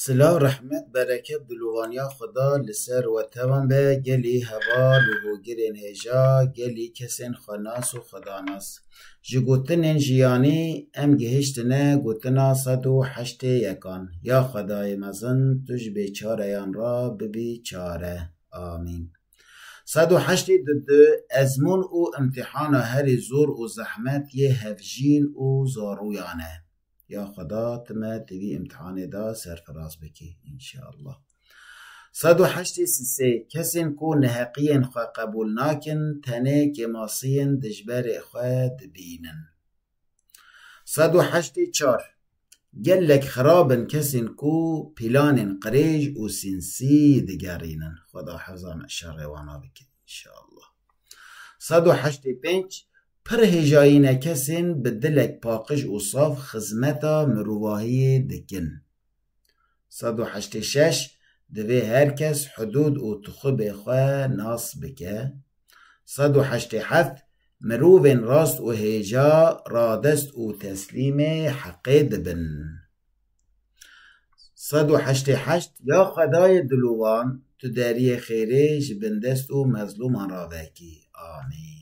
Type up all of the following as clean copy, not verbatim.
سلا رحمت برکت دلوانیا خدا لسر و توان به گلی هوا لهو گرین هجا گلی کسین خناس و خداناس جگوتنین جیانی ام گهشتنه گوتنا 108 یکان یا خدای مزن تج بیچاره یان را ببی چاره آمین. 108 دو ازمون او امتحان هری زور و زحمت یه هفجین و زارویانه یا خدا تمه تبی امتحان دا سرفراز بکی انشاءالله. 108 سه کسین کو نهقین خواه قبول ناکن تنه که ماسین دجبر خواه دبینن. 108 4 گلک خرابن کسین کو پیلان قریج و سینسی دگرینن خدا حفظا معشر روانا بکی انشاءالله. 108 5 پر هجایین کسین به دلک پاقش و صاف خزمتا مروواهی دکن. 108 6 دوی هر کس حدود و تخب خواه ناس بکه. 108 7 مروون راست و هجا رادست و تسلیم حقه دبن. 108 8 یا خدای دلوان تو داری خیره جبندست و مظلومان را وکی آمین.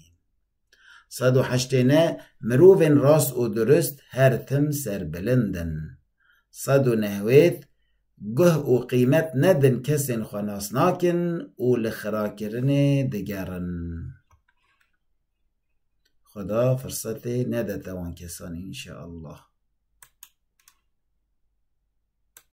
108 نه مروون راست و درست هر تم سر بلندن. 109 گه و قیمت ندن کسین خناس ناکن و لخراکرن دگرن خدا فرصت ندت وان کسان انشاءالله.